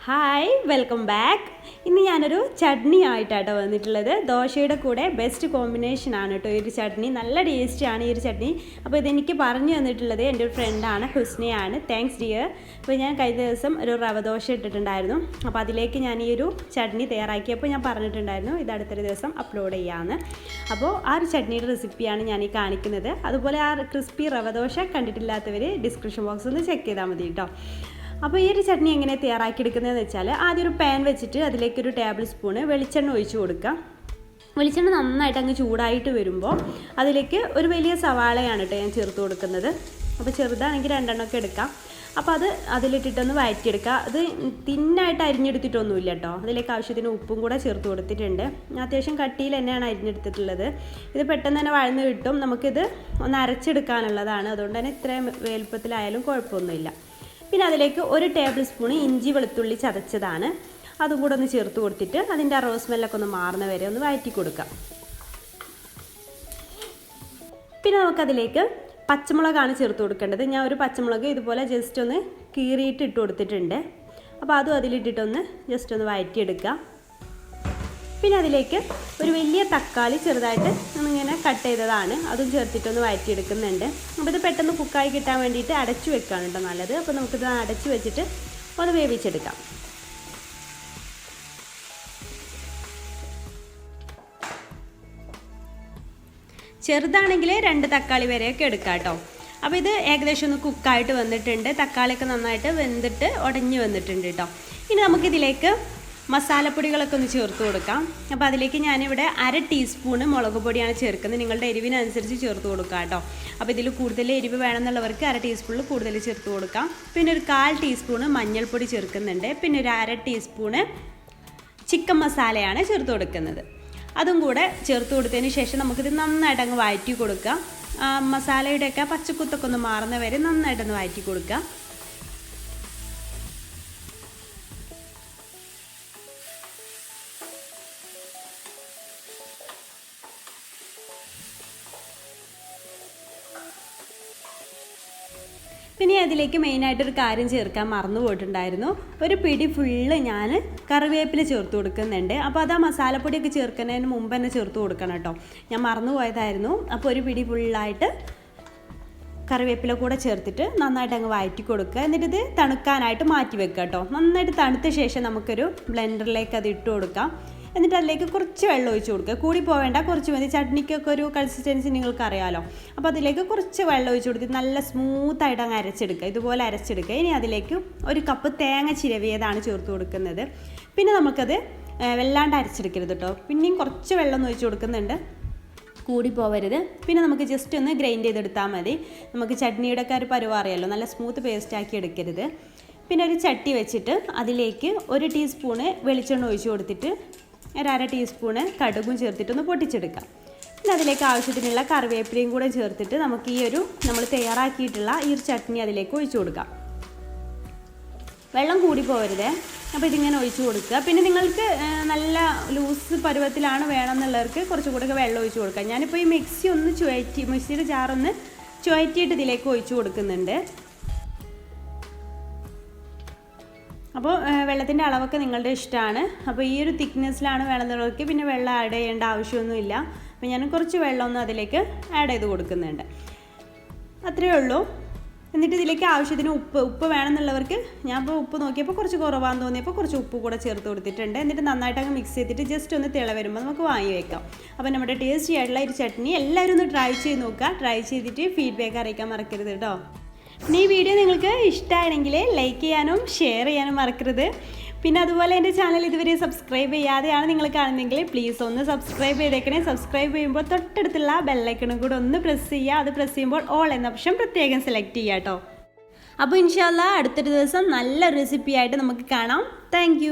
Hi welcome back. ഇന്ന് ഞാനൊരു ചട്നി ആയിട്ടാട്ടോ വന്നിട്ടുള്ളത്. ദോശയുടെ കൂടെ ബെസ്റ്റ് കോമ്പിനേഷനാണ് കേട്ടോ ഈ ഒരു ചട്നി. നല്ല ടേസ്റ്റിയാണ് ഈ ഒരു ചട്നി. അപ്പോൾ ഇതെനിക്ക് പറഞ്ഞു തന്നിട്ടുള്ളത് എൻ്റെ ഒരു ഫ്രണ്ടാണ്, ഹുസ്നയാണ്. Thanks dear. അപ്പോൾ ഞാൻ കഴിഞ്ഞ ദിവസം ഒരു റവ ദോശ ഇട്ടിട്ടുണ്ടായിരുന്നു. അപ്പോൾ അതിലേക്ക് ഞാൻ ഈ ഒരു ചട്നി തയ്യാറാക്കിയപ്പോൾ ഞാൻ പറഞ്ഞിട്ടുണ്ടായിരുന്നു ഇത് അടുത്തൊരു ദിവസം അപ്ലോഡ് ചെയ്യാമെന്ന്. അപ്പോൾ ആ ഒരു ചട്നിയുടെ റെസിപ്പിയാണ് ഞാൻ ഈ കാണിക്കുന്നത്. അതുപോലെ ആ ക്രിസ്പി റവ ദോശ കണ്ടിട്ടില്ലാത്തവർ ഡിസ്ക്രിപ്ഷൻ ബോക്സിൽ ഒന്ന് ചെക്ക് ചെയ്താൽ മതി കേട്ടോ. അപ്പോൾ ഈ ഒരു ചട്നി എങ്ങനെ തയ്യാറാക്കിയെടുക്കുന്നതെന്ന് വെച്ചാൽ ആദ്യം ഒരു പാൻ വെച്ചിട്ട് അതിലേക്കൊരു ടേബിൾ സ്പൂണ് വെളിച്ചെണ്ണ ഒഴിച്ച് കൊടുക്കുക. വെളിച്ചെണ്ണ നന്നായിട്ട് അങ്ങ് ചൂടായിട്ട് വരുമ്പോൾ അതിലേക്ക് ഒരു വലിയ സവാളയാണ് കേട്ടോ ഞാൻ ചേർത്ത് കൊടുക്കുന്നത്. അപ്പോൾ ചെറുതാണെങ്കിൽ 2 എണ്ണമൊക്കെ എടുക്കാം. അപ്പോൾ അത് അതിലിട്ടിട്ടൊന്ന് വഴറ്റിയെടുക്കുക. അത് തിന്നായിട്ട് അരിഞ്ഞെടുത്തിട്ടൊന്നുമില്ല കേട്ടോ. അതിലേക്ക് ആവശ്യത്തിന് ഉപ്പും കൂടെ ചേർത്ത് കൊടുത്തിട്ടുണ്ട്. അത്യാവശ്യം കട്ടിയിൽ തന്നെയാണ് അരിഞ്ഞെടുത്തിട്ടുള്ളത്. ഇത് പെട്ടെന്ന് തന്നെ വഴന്ന് കിട്ടും. നമുക്കിത് ഒന്ന് അരച്ചെടുക്കാനുള്ളതാണ്. അതുകൊണ്ട് തന്നെ ഇത്രയും വലുപ്പത്തിലായാലും കുഴപ്പമൊന്നുമില്ല. പിന്നെ അതിലേക്ക് 1 ടേബിൾ സ്പൂൺ ഇഞ്ചി വെളുത്തുള്ളി ചതച്ചതാണ്. അതും കൂടെ ഒന്ന് ചേർത്ത് കൊടുത്തിട്ട് അതിൻ്റെ ആ റോസ് സ്മെല്ലൊക്കെ ഒന്ന് മാറുന്ന വരെ ഒന്ന് വഴറ്റി കൊടുക്കാം. പിന്നെ നമുക്കതിലേക്ക് പച്ചമുളകാണ് ചേർത്ത് കൊടുക്കേണ്ടത്. ഞാൻ ഒരു പച്ചമുളക് ഇതുപോലെ ജസ്റ്റ് ഒന്ന് കീറിയിട്ട് ഇട്ട് കൊടുത്തിട്ടുണ്ട്. അപ്പോൾ അതും അതിലിട്ടിട്ടൊന്ന് ജസ്റ്റ് ഒന്ന് വഴറ്റിയെടുക്കുക. പിന്നെ അതിലേക്ക് ഒരു വലിയ തക്കാളി ചെറുതായിട്ട് ഇങ്ങനെ കട്ട് ചെയ്തതാണ്, അതും ചേർത്തിട്ടൊന്ന് വഴറ്റിയെടുക്കുന്നുണ്ട്. അപ്പോൾ ഇത് പെട്ടെന്ന് കുക്കായി കിട്ടാൻ വേണ്ടിയിട്ട് അടച്ചു വെക്കുകയാണ് കേട്ടോ നല്ലത്. അപ്പോൾ നമുക്കിത് അടച്ചു വെച്ചിട്ട് ഒന്ന് വേവിച്ചെടുക്കാം. ചെറുതാണെങ്കിൽ 2 തക്കാളി വരെയൊക്കെ എടുക്കാം കേട്ടോ. അപ്പോൾ ഇത് ഏകദേശം ഒന്ന് കുക്കായിട്ട് വന്നിട്ടുണ്ട്. തക്കാളിയൊക്കെ നന്നായിട്ട് വെന്തിട്ട് ഉടഞ്ഞ് വന്നിട്ടുണ്ട് കേട്ടോ. ഇനി നമുക്കിതിലേക്ക് മസാലപ്പൊടികളൊക്കെ ഒന്ന് ചേർത്ത് കൊടുക്കാം. അപ്പോൾ അതിലേക്ക് ഞാനിവിടെ 1/2 ടീസ്പൂണ് മുളക് പൊടിയാണ് ചേർക്കുന്നത്. നിങ്ങളുടെ എരിവിനനുസരിച്ച് ചേർത്ത് കൊടുക്കാം കേട്ടോ. അപ്പോൾ ഇതിൽ കൂടുതൽ എരിവ് വേണമെന്നുള്ളവർക്ക് 1/2 ടീസ്പൂണിൽ കൂടുതൽ ചേർത്ത് കൊടുക്കാം. പിന്നെ ഒരു 1/4 ടീസ്പൂണ് മഞ്ഞൾപ്പൊടി ചേർക്കുന്നുണ്ട്. പിന്നെ ഒരു 1/2 ടീസ്പൂണ് ചിക്കൻ മസാലയാണ് ചേർത്ത് കൊടുക്കുന്നത്. അതും കൂടെ ചേർത്ത് കൊടുത്തതിന് ശേഷം നമുക്കിത് നന്നായിട്ട് അങ്ങ് വഴറ്റി കൊടുക്കാം. മസാലയുടെയൊക്കെ പച്ചക്കുത്തൊക്കെ ഒന്ന് മാറുന്ന വരെ നന്നായിട്ടൊന്ന് വഴറ്റി കൊടുക്കുക. പിന്നെ അതിലേക്ക് മെയിനായിട്ടൊരു കാര്യം ചേർക്കാൻ മറന്നു പോയിട്ടുണ്ടായിരുന്നു. ഒരു പിടി ഫുള്ള് ഞാൻ കറിവേപ്പില ചേർത്ത് കൊടുക്കുന്നുണ്ട്. അപ്പോൾ അത് ആ മസാലപ്പൊടിയൊക്കെ ചേർക്കുന്നതിന് മുമ്പ് തന്നെ ചേർത്ത് കൊടുക്കണം കേട്ടോ. ഞാൻ മറന്നു പോയതായിരുന്നു. അപ്പോൾ ഒരു പിടി ഫുള്ളായിട്ട് കറിവേപ്പില കൂടെ ചേർത്തിട്ട് നന്നായിട്ട് അങ്ങ് വഴറ്റി കൊടുക്കുക. എന്നിട്ടിത് തണുക്കാനായിട്ട് മാറ്റി വെക്കുക കേട്ടോ. നന്നായിട്ട് തണുത്ത ശേഷം നമുക്കൊരു ബ്ലെൻഡറിലേക്ക് അത് ഇട്ട് കൊടുക്കാം. എന്നിട്ട് അതിലേക്ക് കുറച്ച് വെള്ളം ഒഴിച്ച് കൊടുക്കുക. കൂടി പോവേണ്ട, കുറച്ച് മതി. ചട്നിക്കൊക്കെ ഒരു കൺസിസ്റ്റൻസി നിങ്ങൾക്ക് അറിയാമല്ലോ. അപ്പോൾ അതിലേക്ക് കുറച്ച് വെള്ളം ഒഴിച്ച് കൊടുത്ത് നല്ല സ്മൂത്തായിട്ട് അങ്ങ് അരച്ചെടുക്കുക. ഇതുപോലെ അരച്ചെടുക്കുക. ഇനി അതിലേക്ക് 1 കപ്പ് തേങ്ങ ചിരവിയതാണ് ചേർത്ത് കൊടുക്കുന്നത്. പിന്നെ നമുക്കത് വല്ലാണ്ട് അരച്ചെടുക്കരുത് കേട്ടോ. പിന്നെയും കുറച്ച് വെള്ളം ഒഴിച്ച് കൊടുക്കുന്നുണ്ട്, കൂടി പോവരുത്. പിന്നെ നമുക്ക് ജസ്റ്റ് ഒന്ന് ഗ്രൈൻഡ് ചെയ്തെടുത്താൽ മതി. നമുക്ക് ചട്നിയുടെ ഒക്കെ ഒരു പരുവം അറിയാമല്ലോ, നല്ല സ്മൂത്ത് പേസ്റ്റാക്കി എടുക്കരുത്. പിന്നെ ഒരു ചട്ടി വെച്ചിട്ട് അതിലേക്ക് 1 ടീസ്പൂണ് വെളിച്ചെണ്ണ ഒഴിച്ച് കൊടുത്തിട്ട് 1/2 ടീസ്പൂണ് കടുകും ചേർത്തിട്ടൊന്ന് പൊട്ടിച്ചെടുക്കാം. പിന്നെ അതിലേക്ക് ആവശ്യത്തിനുള്ള കറിവേപ്പിലയും കൂടെ ചേർത്തിട്ട് നമുക്ക് നമ്മൾ തയ്യാറാക്കിയിട്ടുള്ള ഈ ഒരു ചട്നി അതിലേക്ക് ഒഴിച്ചു കൊടുക്കാം. വെള്ളം കൂടി പോകരുതേ. അപ്പോൾ ഇതിങ്ങനെ ഒഴിച്ചു കൊടുക്കുക. പിന്നെ നിങ്ങൾക്ക് നല്ല ലൂസ് പരുവത്തിലാണ് വേണമെന്നുള്ളവർക്ക് കുറച്ചുകൂടെ വെള്ളം ഒഴിച്ചു കൊടുക്കുക. ഞാനിപ്പോൾ ഈ മിക്സിയുടെ ജാറൊന്ന് ചുവറ്റിയിട്ട് ഇതിലേക്ക് ഒഴിച്ചു കൊടുക്കുന്നുണ്ട്. അപ്പോൾ വെള്ളത്തിൻ്റെ അളവൊക്കെ നിങ്ങളുടെ ഇഷ്ടമാണ്. അപ്പോൾ ഈ ഒരു തിക്നെസ്സിലാണ് വേണമെന്നുള്ളവർക്ക് പിന്നെ വെള്ളം ആഡ് ചെയ്യേണ്ട ആവശ്യമൊന്നുമില്ല. അപ്പോൾ ഞാൻ കുറച്ച് വെള്ളമൊന്നും അതിലേക്ക് ആഡ് ചെയ്ത് കൊടുക്കുന്നുണ്ട്. അത്രയേ ഉള്ളൂ. എന്നിട്ട് ഇതിലേക്ക് ആവശ്യത്തിന് ഉപ്പ് വേണമെന്നുള്ളവർക്ക് ഞാൻ ഇപ്പോൾ ഉപ്പ് നോക്കിയപ്പോൾ കുറച്ച് കുറവാന്ന് തോന്നിയപ്പോൾ കുറച്ച് ഉപ്പ് കൂടെ ചേർത്ത് കൊടുത്തിട്ടുണ്ട്. എന്നിട്ട് നന്നായിട്ട് അങ്ങ് മിക്സ് ചെയ്തിട്ട് ജസ്റ്റ് ഒന്ന് തിള വരുമ്പോൾ നമുക്ക് വാങ്ങി വെക്കാം. അപ്പോൾ നമ്മുടെ ടേസ്റ്റി ആയിട്ടുള്ള ഒരു ചട്നി എല്ലാവരും ഒന്ന് ട്രൈ ചെയ്ത് നോക്കുക. ട്രൈ ചെയ്തിട്ട് ഫീഡ്ബാക്ക് അറിയിക്കാൻ മറക്കരുത് കേട്ടോ. പിന്നെ ഈ വീഡിയോ നിങ്ങൾക്ക് ഇഷ്ടമാണെങ്കിൽ ലൈക്ക് ചെയ്യാനും ഷെയർ ചെയ്യാനും മറക്കരുത്. പിന്നെ അതുപോലെ എൻ്റെ ചാനൽ ഇതുവരെ സബ്സ്ക്രൈബ് ചെയ്യാതെയാണ് നിങ്ങൾ കാണുന്നതെങ്കിൽ പ്ലീസ് ഒന്ന് സബ്സ്ക്രൈബ് ചെയ്തേക്കണേ. സബ്സ്ക്രൈബ് ചെയ്യുമ്പോൾ തൊട്ടടുത്തുള്ള ബെല്ലൈക്കണും കൂടെ ഒന്ന് പ്രസ് ചെയ്യുക. അത് പ്രസ് ചെയ്യുമ്പോൾ ഓൾ എന്ന ഓപ്ഷൻ പ്രത്യേകം സെലക്ട് ചെയ്യുക കേട്ടോ. അപ്പോൾ ഇൻഷാ അല്ലാഹ് അടുത്തൊരു ദിവസം നല്ല റെസിപ്പി ആയിട്ട് നമുക്ക് കാണാം. താങ്ക്